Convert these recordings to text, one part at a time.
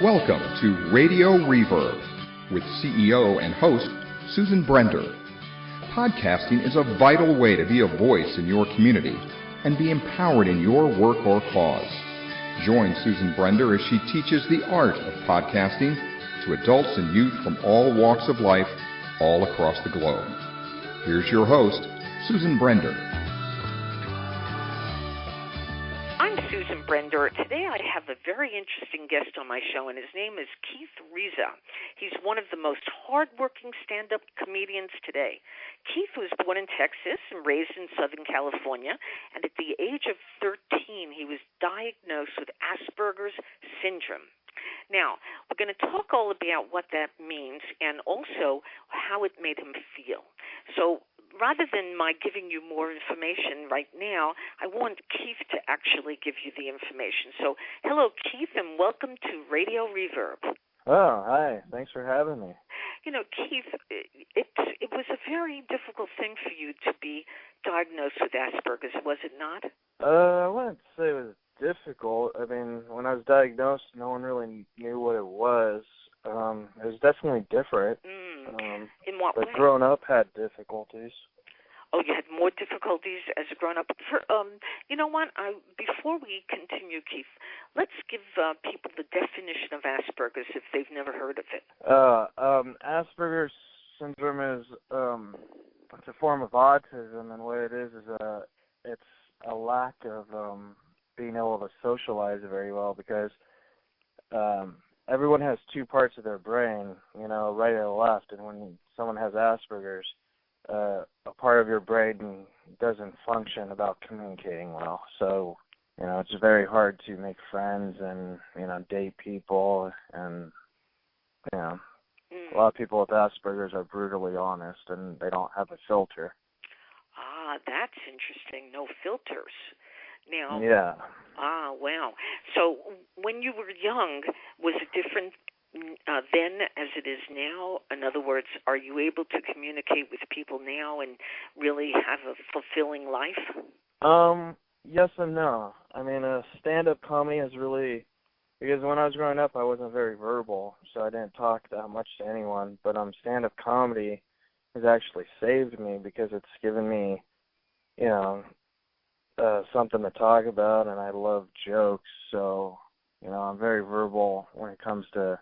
Welcome to Radio Reverrb with CEO and host Susan Brender. Podcasting is a vital way to be a voice in your community and be empowered in your work or cause. Join Susan Brender as she teaches the art of podcasting to adults and youth from all walks of life all across the globe. Here's your host, Susan Brender. I'm Susan Brender. Today I have a very interesting guest on my show, and his name is Keith Reza. He's one of the most hardworking stand-up comedians today. Keith was born in Texas and raised in Southern California, and at the age of 13, he was diagnosed with Asperger's syndrome. Now, we're going to talk all about what that means and also how it made him feel. So rather than my giving you more information right now, I want Keith to actually give you the information. So hello, Keith, and welcome to Radio Reverrb. Oh, hi. Thanks for having me. You know, Keith, it was a very difficult thing for you to be diagnosed with Asperger's, was it not? I wouldn't say it was difficult. I mean, when I was diagnosed, no one really knew what it was. It was definitely different. In what but way? Growing up had difficulties. Oh, you had more difficulties as a grown-up. You know what? Before we continue, Keith, let's give people the definition of Asperger's if they've never heard of it. Asperger's syndrome is it's a form of autism, and what it is it's a lack of being able to socialize very well because everyone has two parts of their brain, right and left, and when someone has Asperger's, a part of your brain doesn't function about communicating well. So, it's very hard to make friends and, date people. And, a lot of people with Asperger's are brutally honest and they don't have a filter. Ah, that's interesting. No filters. Now, yeah. Ah, wow. So when you were young, was it different then as it is now? In other words, are you able to communicate with people now and really have a fulfilling life? Yes and no. I mean, stand-up comedy is really, because when I was growing up, I wasn't very verbal, so I didn't talk that much to anyone, but stand-up comedy has actually saved me because it's given me, something to talk about, and I love jokes, so, I'm very verbal when it comes to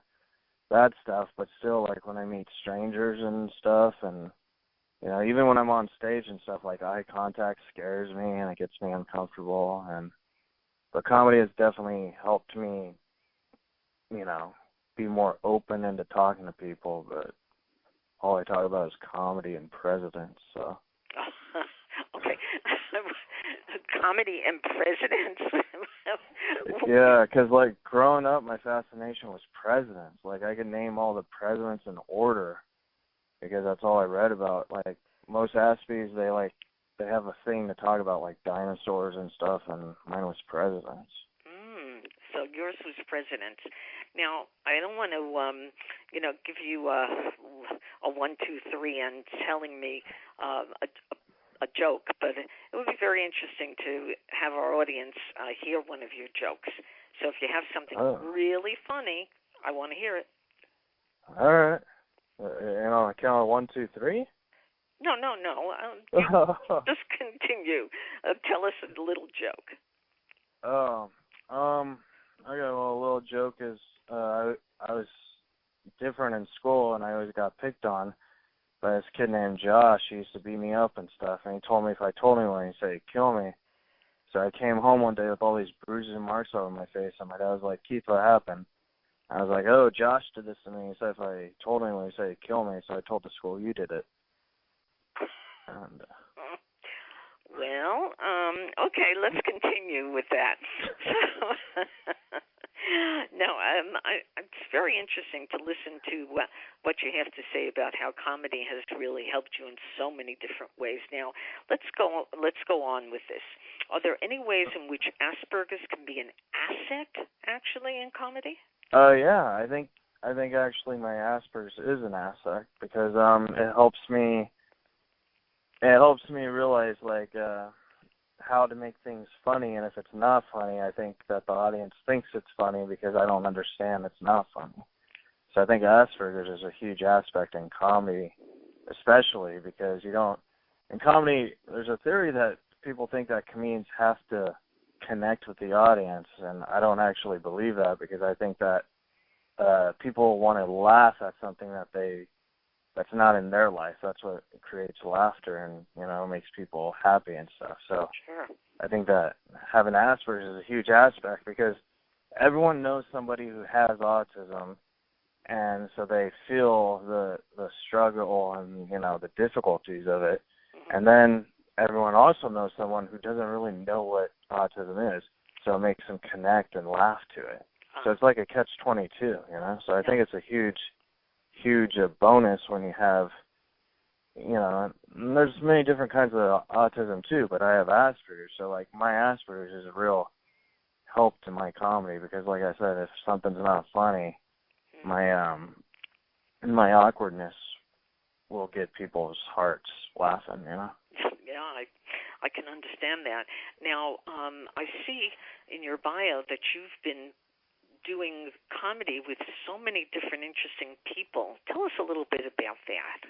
that stuff, but still, like, when I meet strangers and stuff, and, even when I'm on stage and stuff, like, eye contact scares me, and it gets me uncomfortable, but comedy has definitely helped me, be more open into talking to people, but all I talk about is comedy and presidents, so. Okay. Comedy and presidents. Yeah, because, growing up, my fascination was presidents. I could name all the presidents in order because that's all I read about. Most Aspies, they have a thing to talk about, dinosaurs and stuff, and mine was presidents. So yours was presidents. Now, I don't want to, give you a 1, 2, 3 and telling me a joke, but it would be very interesting to have our audience hear one of your jokes. So if you have something really funny, I want to hear it. All right. On a count of 1, 2, 3? No. Just continue. Tell us a little joke. I got a little joke is I was different in school, and I always got picked on by this kid named Josh. He used to beat me up and stuff, and he told me if I told anyone, he'd say, kill me. So I came home one day with all these bruises and marks over my face, and my dad was like, Keith, what happened? I was like, oh, Josh did this to me. He said if I told anyone, he'd say, kill me. So I told the school, you did it. And, well, okay, let's continue with that. No, it's very interesting to listen to what you have to say about how comedy has really helped you in so many different ways. Now, let's go on with this. Are there any ways in which Asperger's can be an asset, actually, in comedy? Yeah, I think actually my Asperger's is an asset because it helps me realize how to make things funny, and if it's not funny, I think that the audience thinks it's funny because I don't understand it's not funny. So I think Asperger's is a huge aspect in comedy, especially because in comedy, there's a theory that people think that comedians have to connect with the audience, and I don't actually believe that, because I think that people want to laugh at something that's not in their life. That's what creates laughter and, makes people happy and stuff. So sure. I think that having Asperger's is a huge aspect, because everyone knows somebody who has autism, and so they feel the struggle and, the difficulties of it. And then everyone also knows someone who doesn't really know what autism is, so it makes them connect and laugh to it. So it's like a catch-22, So I think it's a huge bonus when you have, there's many different kinds of autism too, but I have Asperger's, so like my Asperger's is a real help to my comedy, because like I said, if something's not funny, my awkwardness will get people's hearts laughing, Yeah, I can understand that. Now, I see in your bio that you've been doing comedy with so many different interesting people. Tell us a little bit about that.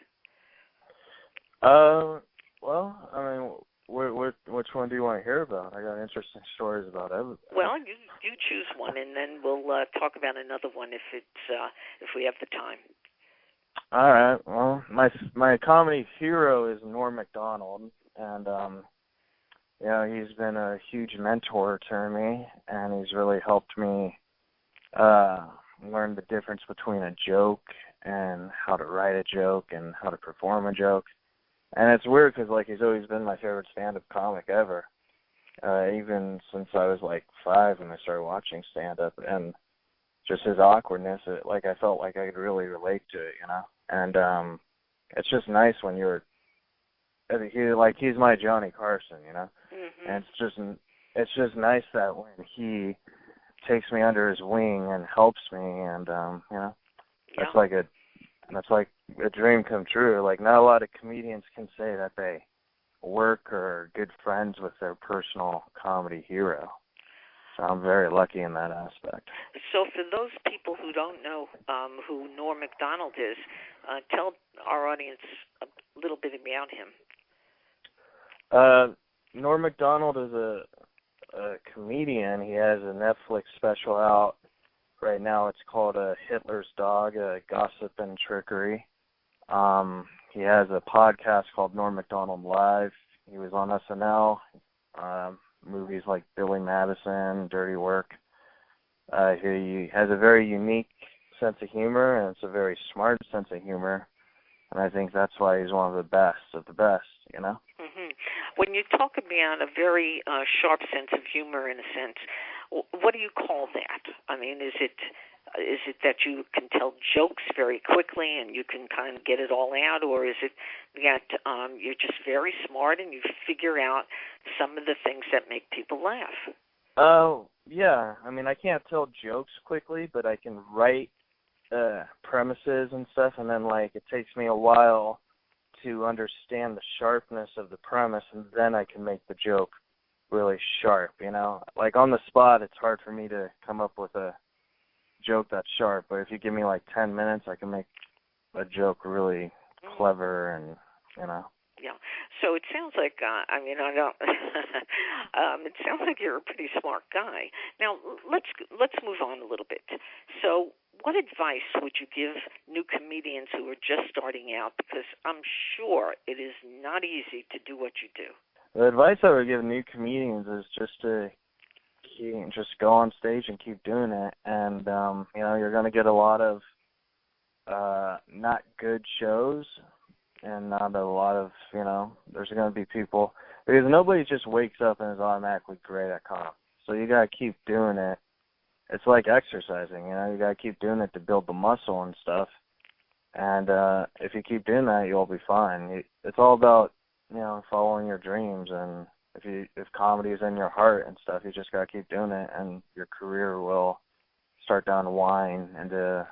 Well, I mean, which one do you want to hear about? I got interesting stories about everything. Well, you choose one, and then we'll talk about another one if we have the time. All right. Well, my comedy hero is Norm MacDonald, and he's been a huge mentor to me, and he's really helped me learn the difference between a joke and how to write a joke and how to perform a joke. And it's weird because, like, he's always been my favorite stand-up comic ever, even since I was, 5 when I started watching stand-up. And just his awkwardness, I felt like I could really relate to it, And it's just nice when he's my Johnny Carson, Mm-hmm. And it's just nice that when he takes me under his wing and helps me, and that's like a dream come true. Like, not a lot of comedians can say that they work or are good friends with their personal comedy hero. So I'm very lucky in that aspect. So for those people who don't know who Norm MacDonald is, tell our audience a little bit about him. Norm MacDonald is a comedian. He has a Netflix special out right now. It's called Hitler's Dog, Gossip and Trickery. He has a podcast called Norm MacDonald Live. He was on SNL, movies like Billy Madison, Dirty Work. He has a very unique sense of humor, and it's a very smart sense of humor. And I think that's why he's one of the best, Mm-hmm. When you talk about a very sharp sense of humor, in a sense, what do you call that? I mean, is it that you can tell jokes very quickly and you can kind of get it all out, or is it that you're just very smart and you figure out some of the things that make people laugh? Oh, yeah. I mean, I can't tell jokes quickly, but I can write premises and stuff, and then it takes me a while to understand the sharpness of the premise, and then I can make the joke really sharp, on the spot it's hard for me to come up with a joke that's sharp, but if you give me 10 minutes, I can make a joke really clever and Yeah. So it sounds like I don't. It sounds like you're a pretty smart guy. Now let's move on a little bit. So, what advice would you give new comedians who are just starting out? Because I'm sure it is not easy to do what you do. The advice I would give new comedians is just to go on stage and keep doing it, and you're going to get a lot of not good shows. And not a lot of, there's going to be people, because nobody just wakes up and is automatically great at comedy. So you got to keep doing it. It's like exercising, you got to keep doing it to build the muscle and stuff. And if you keep doing that, you'll be fine. It's all about, following your dreams. And if comedy is in your heart and stuff, you just got to keep doing it, and your career will start down the line into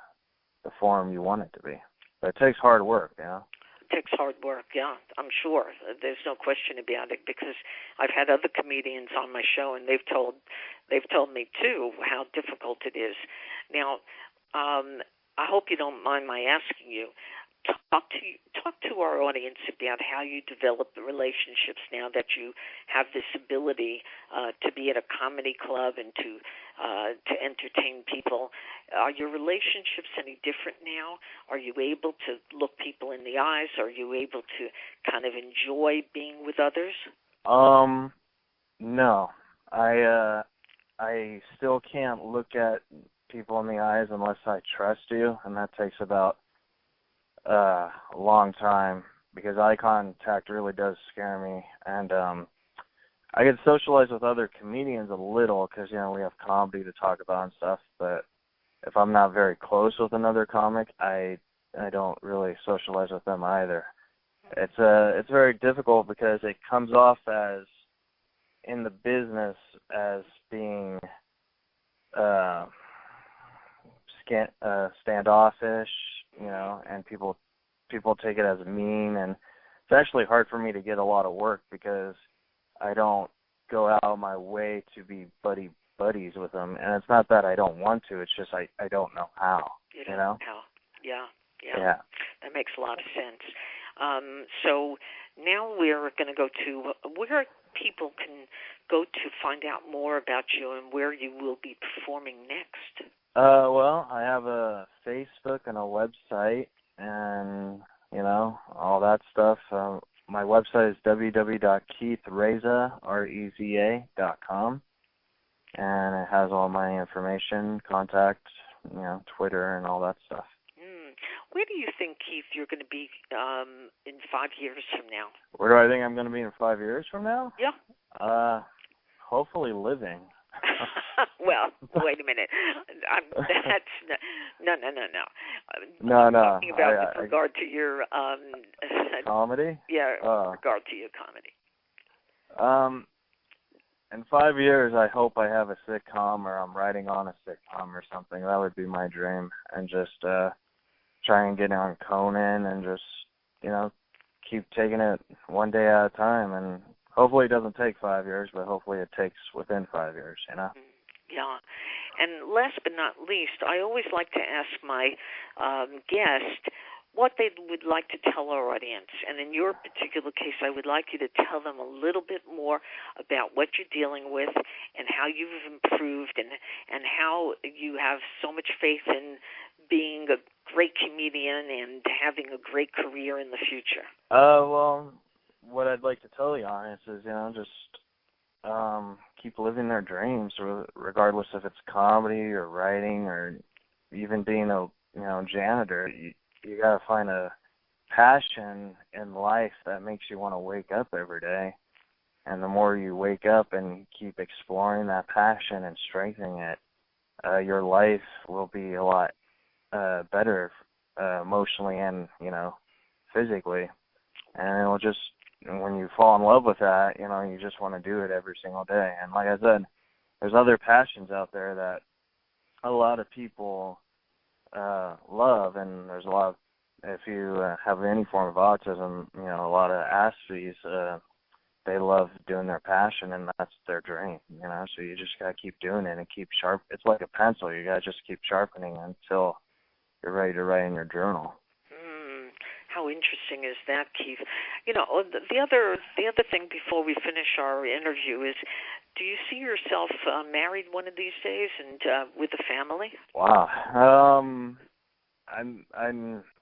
the form you want it to be. But it takes hard work, takes hard work, yeah, I'm sure. There's no question about it, because I've had other comedians on my show, and they've told me too how difficult it is. Now, I hope you don't mind my asking you. Talk to our audience about how you develop the relationships now that you have this ability to be at a comedy club and to entertain people. Are your relationships any different now? Are you able to look people in the eyes? Are you able to kind of enjoy being with others? No. I still can't look at people in the eyes unless I trust you, and that takes about a long time, because eye contact really does scare me. And I get socialize with other comedians a little, because we have comedy to talk about and stuff, but if I'm not very close with another comic, I don't really socialize with them either. It's very difficult, because it comes off as, in the business, as being standoffish, and people take it as mean, and it's actually hard for me to get a lot of work, because I don't go out of my way to be buddies with them, and it's not that I don't want to, it's just I don't know how. You don't know how. Yeah. That makes a lot of sense. So now we're going to go to where people can go to find out more about you and where you will be performing next. Well, I have a Facebook and a website, and all that stuff. My website is www.keithreza.com, and it has all my information, contact, Twitter, and all that stuff. Where do you think, Keith, you're going to be in 5 years from now? Where do I think I'm going to be in 5 years from now? Yeah. Hopefully living. Well, wait a minute. No. No. I'm talking about with regard to your comedy. Yeah, with regard to your comedy. In 5 years, I hope I have a sitcom, or I'm writing on a sitcom or something. That would be my dream, and just try and get on Conan, and just keep taking it one day at a time, and hopefully it doesn't take 5 years, but hopefully it takes within 5 years, Yeah. And last but not least, I always like to ask my guest what they would like to tell our audience. And in your particular case, I would like you to tell them a little bit more about what you're dealing with and how you've improved, and how you have so much faith in being a great comedian and having a great career in the future. Well, what I'd like to tell the audience is, just keep living their dreams, regardless if it's comedy or writing or even being a janitor. You gotta find a passion in life that makes you want to wake up every day, and the more you wake up and keep exploring that passion and strengthening it, your life will be a lot better emotionally and physically, and it'll just, when you fall in love with that, you just want to do it every single day. And like I said, there's other passions out there that a lot of people love, and there's a lot of, if you have any form of autism, a lot of Aspergers, they love doing their passion, and that's their dream, so you just got to keep doing it and keep sharp. It's like a pencil. You got to just keep sharpening until you're ready to write in your journal. How interesting is that, Keith? The other thing before we finish our interview is, do you see yourself married one of these days and with a family? Wow.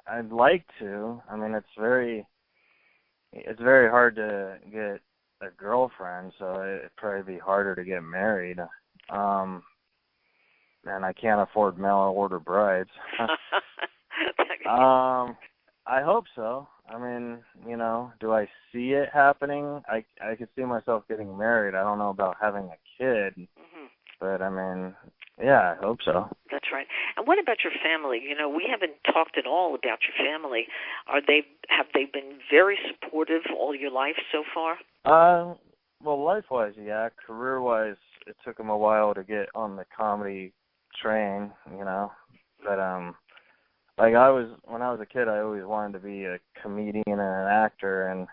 I'd like to. I mean, it's very hard to get a girlfriend, so it'd probably be harder to get married. And I can't afford mail order brides. I hope so. I mean, do I see it happening? I could see myself getting married. I don't know about having a kid, but I mean, yeah, I hope so. That's right. And what about your family? We haven't talked at all about your family. Have they been very supportive all your life so far? Well, life-wise, yeah. Career-wise, it took them a while to get on the comedy train, but when I was a kid, I always wanted to be a comedian and an actor, and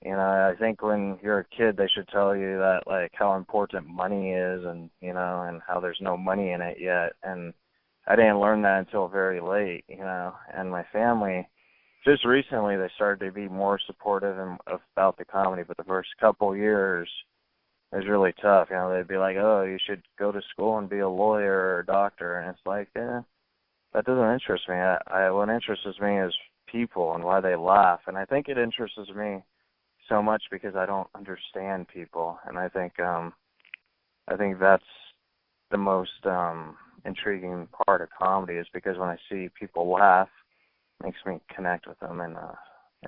I think when you're a kid, they should tell you that, like, how important money is, and and how there's no money in it yet. And I didn't learn that until very late, And my family, just recently, they started to be more supportive about the comedy, but the first couple years, it was really tough. They'd be like, "Oh, you should go to school and be a lawyer or a doctor," and it's like, that doesn't interest me. What interests me is people and why they laugh, and I think it interests me so much because I don't understand people, and I think that's the most intriguing part of comedy, is because when I see people laugh, it makes me connect with them in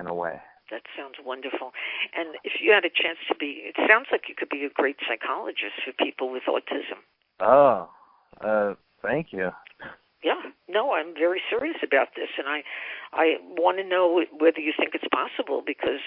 a way. That sounds wonderful. And if you had a chance to it sounds like you could be a great psychologist for people with autism. Oh, thank you. Yeah, no, I'm very serious about this, and I want to know whether you think it's possible, because,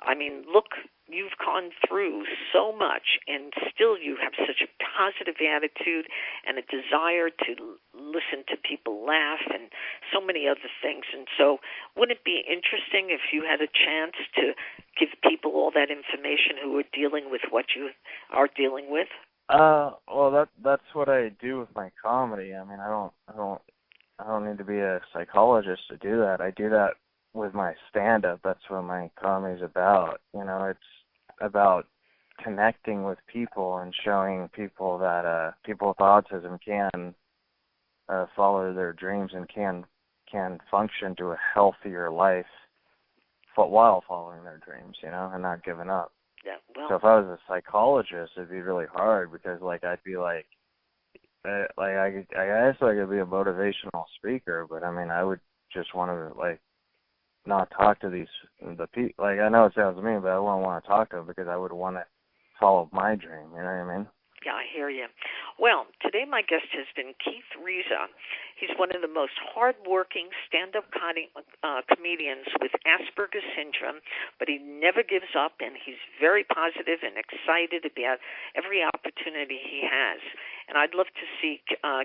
I mean, look, you've gone through so much, and still you have such a positive attitude and a desire to listen to people laugh and so many other things. And so wouldn't it be interesting if you had a chance to give people all that information who are dealing with what you are dealing with? Well, that's what I do with my comedy. I mean, I don't need to be a psychologist to do that. I do that with my stand-up. That's what my comedy's about. It's about connecting with people and showing people that people with autism can follow their dreams and can function to a healthier life while following their dreams, and not giving up. Yeah, well, so if I was a psychologist, it'd be really hard, because I'd be I guess I could be a motivational speaker, but I mean, I would just want to not talk to the people. I know it sounds mean, but I wouldn't want to talk to them, because I would want to follow my dream. You know what I mean? Yeah, I hear you. Well, today my guest has been Keith Reza. He's one of the most hard-working stand-up comedians with Asperger syndrome, but he never gives up, and he's very positive and excited about every opportunity he has. And I'd love to see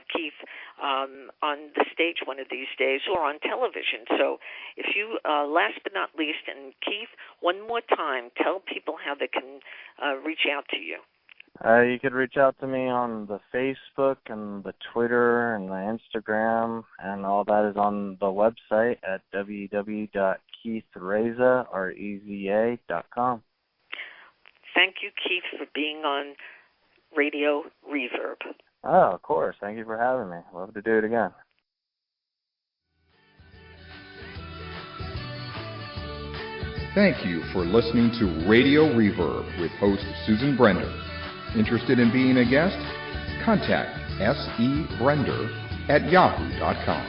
Keith on the stage one of these days, or on television. So if you, last but not least, and Keith, one more time, tell people how they can reach out to you. You could reach out to me on the Facebook and the Twitter and the Instagram, and all that is on the website at www.keithreza.com. Thank you, Keith, for being on Radio Reverb. Oh, of course. Thank you for having me. Love to do it again. Thank you for listening to Radio Reverb with host Susan Brender. Interested in being a guest? Contact sebrender@yahoo.com.